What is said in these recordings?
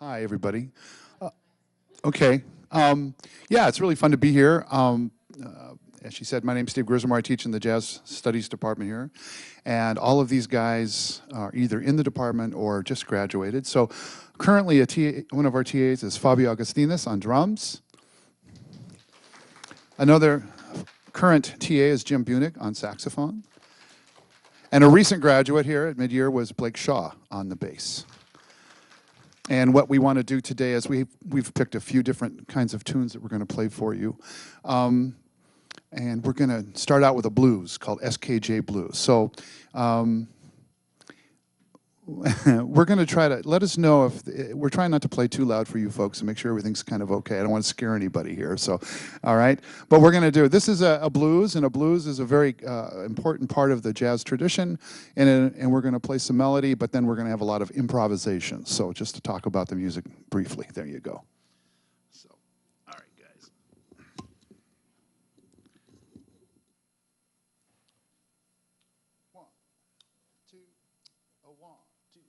Hi, everybody. Uh, okay. Yeah, it's really fun to be here. As she said, my name's Steve Grismore. I teach in the Jazz Studies department here. And all of these guys are either in the department or just graduated. So currently, one of our TAs is Fabio Augustinus on drums. Another current TA is Jim Bunick on saxophone. And a recent graduate here at mid-year was Blake Shaw on the bass. And what we want to do today is we've picked a few different kinds of tunes that we're going to play for you. And we're going to start out with a blues called SKJ Blues. So we're going to try to let us know if we're trying not to play too loud for you folks and make sure everything's kind of okay. I don't want to scare anybody here. So, all right. But we're going to do this is a blues, and a blues is a very important part of the jazz tradition. And we're going to play some melody, but then we're going to have a lot of improvisation. So just to talk about the music briefly, there you go. So, all right, guys. One, two, a one, two.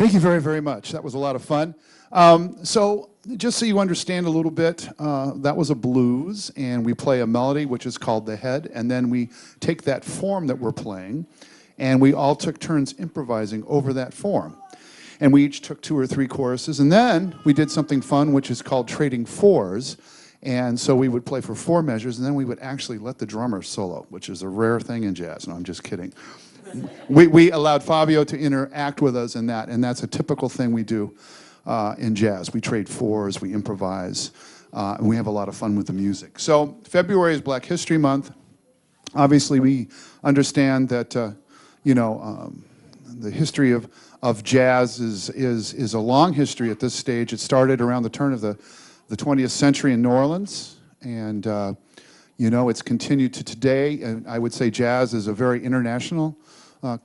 Thank you very, very much. That was a lot of fun. So just so you understand a little bit, that was a blues, and we play a melody, which is called the head, and then we take that form that we're playing, and we all took turns improvising over that form. And we each took 2 or 3 choruses, and then we did something fun, which is called trading fours. And so we would play for 4 measures, and then we would actually let the drummer solo, which is a rare thing in jazz. No, I'm just kidding. We allowed Fabio to interact with us in that, and that's a typical thing we do in jazz. We trade fours, we improvise, and we have a lot of fun with the music. So February is Black History Month. Obviously, we understand that the history of jazz is a long history at this stage. It started around the turn of the 20th century in New Orleans, and it's continued to today. And I would say jazz is a very international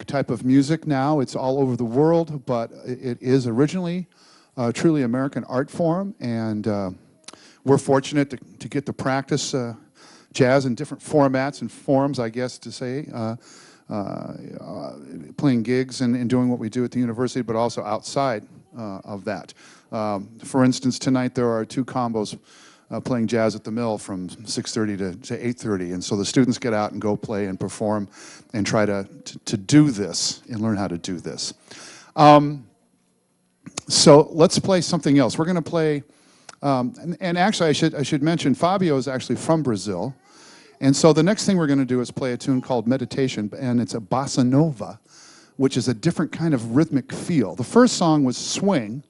type of music now. It's all over the world, but it is originally a truly American art form, and we're fortunate to get to practice jazz in different formats and forms, I guess to say, playing gigs and doing what we do at the university, but also outside of that. For instance, tonight there are 2 combos playing jazz at the Mill from 6:30 to 8:30, and so the students get out and go play and perform and try to do this and learn how to do this. So let's play something else. We're going to play, and actually I should mention Fabio is actually from Brazil, and so the next thing we're going to do is play a tune called Meditation, and it's a bossa nova, which is a different kind of rhythmic feel. The first song was swing.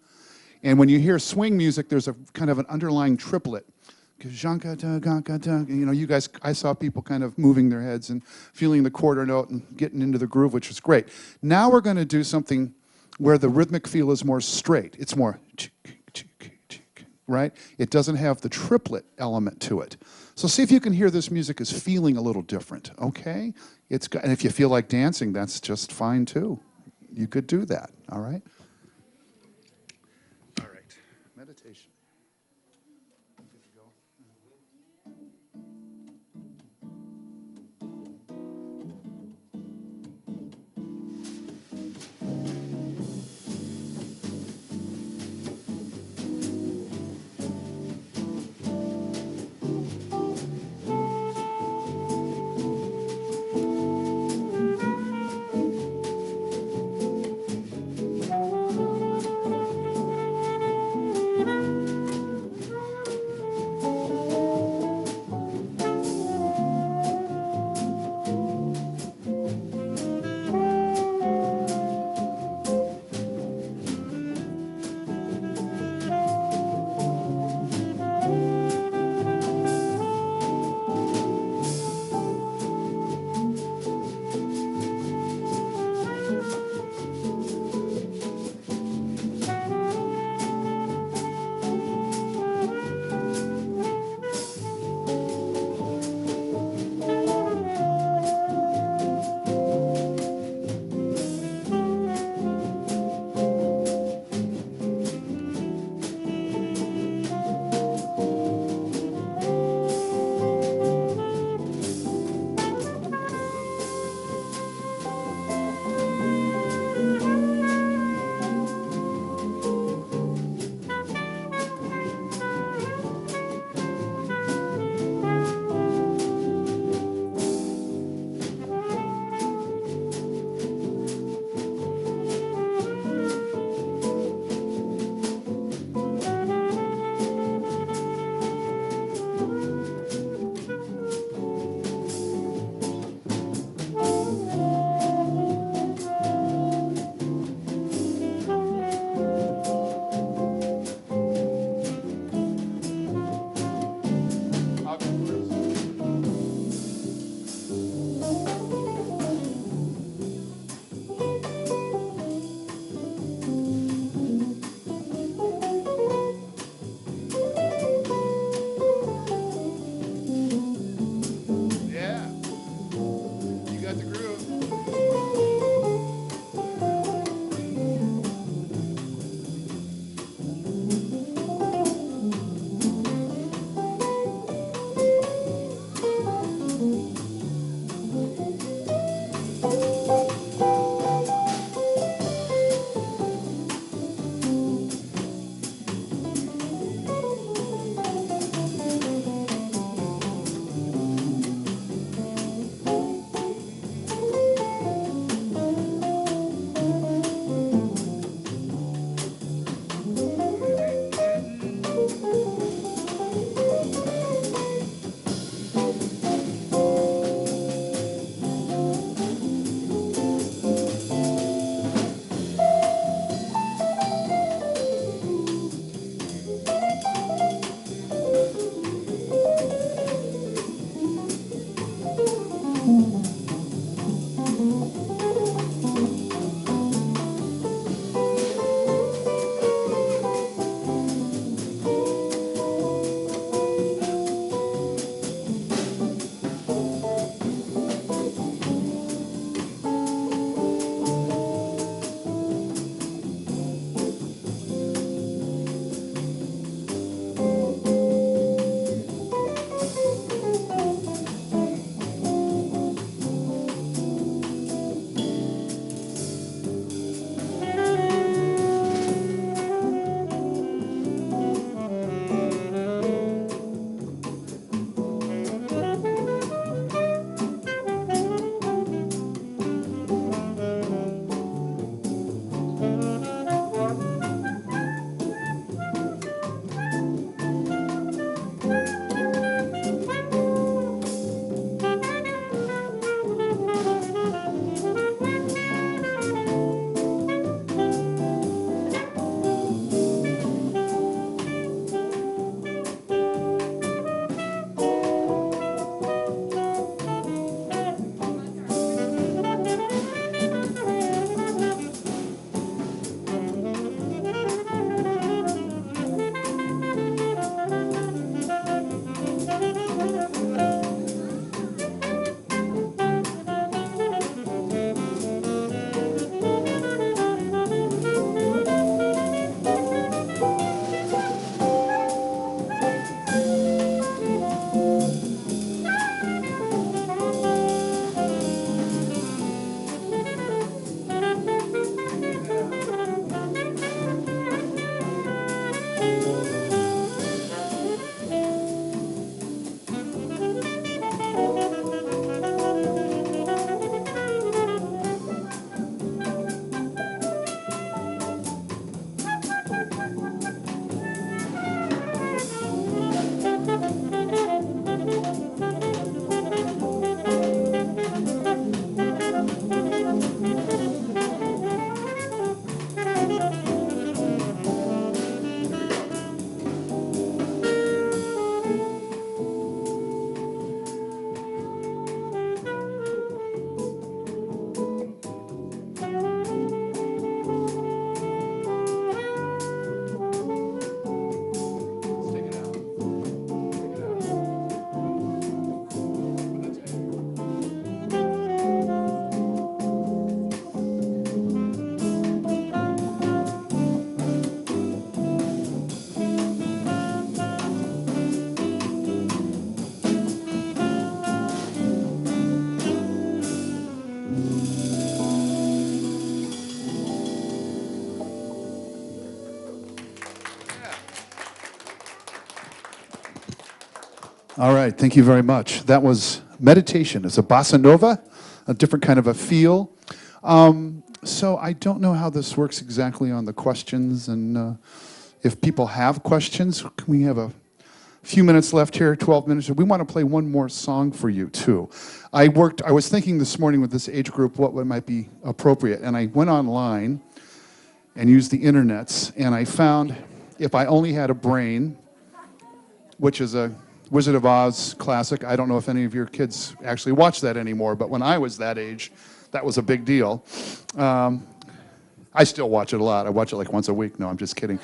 And when you hear swing music, there's a kind of an underlying triplet. You guys, I saw people kind of moving their heads and feeling the quarter note and getting into the groove, which was great. Now we're going to do something where the rhythmic feel is more straight. It's more, right? It doesn't have the triplet element to it. So see if you can hear this music is feeling a little different, okay? And if you feel like dancing, that's just fine too. You could do that, all right? Meditation. Good to go. All right, thank you very much. That was meditation. It's a bossa nova, a different kind of a feel. So I don't know how this works exactly on the questions, and if people have questions, can we have a few minutes left here, 12 minutes. We want to play one more song for you, too. I was thinking this morning with this age group what might be appropriate, and I went online and used the internets, and I found If I Only Had a Brain, which is a Wizard of Oz classic. I don't know if any of your kids actually watch that anymore, but when I was that age, that was a big deal. I still watch it a lot. I watch it like once a week. No, I'm just kidding.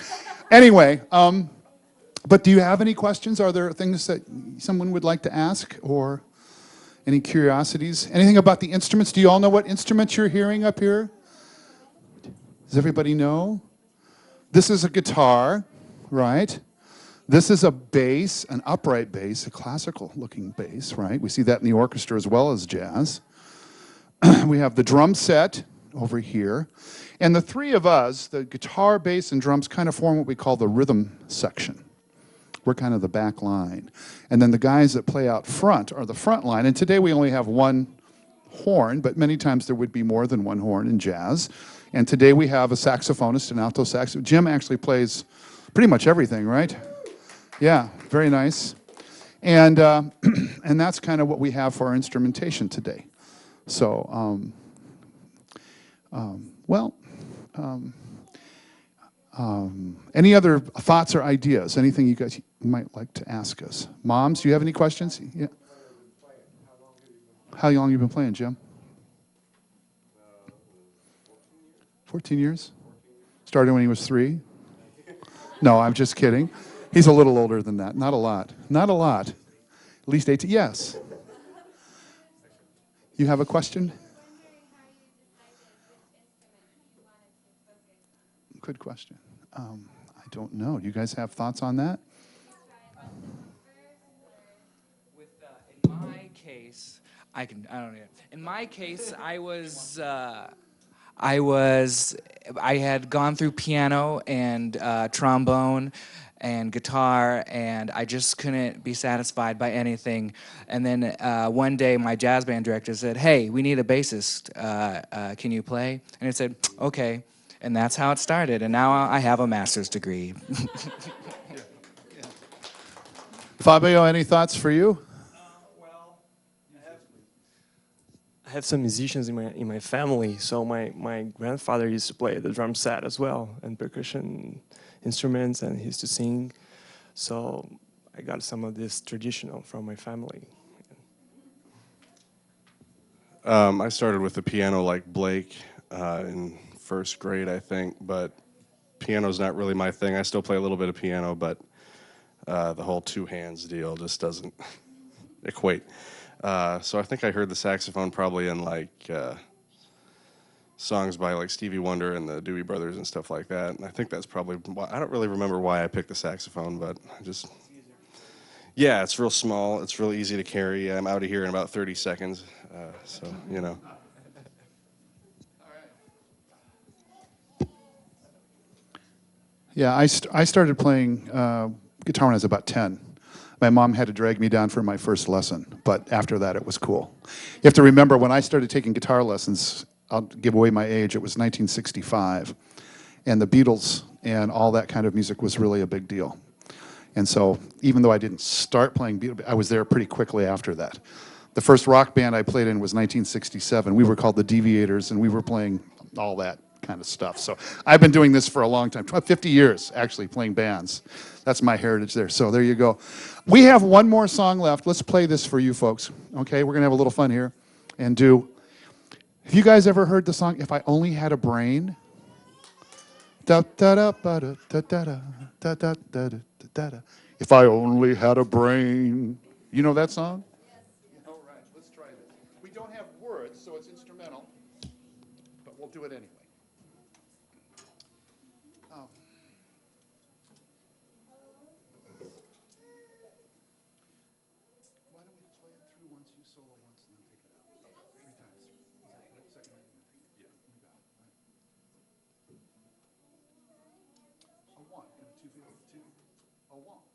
Anyway, but do you have any questions? Are there things that someone would like to ask, or any curiosities? Anything about the instruments? Do you all know what instruments you're hearing up here? Does everybody know? This is a guitar, right? This is a bass, an upright bass, a classical-looking bass, right? We see that in the orchestra as well as jazz. We have the drum set over here. And the three of us, the guitar, bass, and drums, kind of form what we call the rhythm section. We're kind of the back line. And then the guys that play out front are the front line. And today we only have one horn, but many times there would be more than one horn in jazz. And today we have a saxophonist, an alto sax. Jim actually plays pretty much everything, right? Yeah, very nice. And, and that's kind of what we have for our instrumentation today. So, any other thoughts or ideas? Anything you guys might like to ask us? Moms, do you have any questions? Yeah. How long have you been playing, Jim? 14 years? Started when he was 3? No, I'm just kidding. He's a little older than that. Not a lot. Not a lot. At least 18. Yes. You have a question? Good question. I don't know. Do you guys have thoughts on that? In my case, I don't know. In my case, I had gone through piano and trombone and guitar, and I just couldn't be satisfied by anything. And then one day, my jazz band director said, "Hey, we need a bassist. Can you play?" And I said, "Okay." And that's how it started. And now I have a master's degree. Fabio, any thoughts for you? I have some musicians in my family, so my grandfather used to play the drum set as well, and percussion instruments, and he used to sing. So I got some of this traditional from my family. I started with the piano like Blake in first grade, I think, but piano's not really my thing. I still play a little bit of piano, but the whole two hands deal just doesn't equate. So I think I heard the saxophone probably in like songs by like Stevie Wonder and the Doobie Brothers and stuff like that. And I think that's probably why, I don't really remember why I picked the saxophone, but I just, yeah, it's real small. It's real easy to carry. I'm out of here in about 30 seconds. So, you know. Yeah, I started playing guitar when I was about 10. My mom had to drag me down for my first lesson, but after that it was cool. You have to remember, when I started taking guitar lessons, I'll give away my age, it was 1965. And the Beatles and all that kind of music was really a big deal. And so even though I didn't start playing Beatles, I was there pretty quickly after that. The first rock band I played in was 1967. We were called the Deviators, and we were playing all that kind of stuff. So I've been doing this for a long time, 50 years actually, playing bands. That's my heritage there. So there you go. We have one more song left. Let's play this for you folks. Okay, we're gonna have a little fun here and do. Have you guys ever heard the song "If I Only Had a Brain"? Da da da da da da da da da da da da. If I only had a brain. You know that song? All right, let's try this. We don't have words, so it's instrumental, but we'll do it anyway. Oh. Why don't we play it through once, you solo once, and then take it out? 3 times. Second. Yeah, you got it. A 1, and a 2, 2, a 1.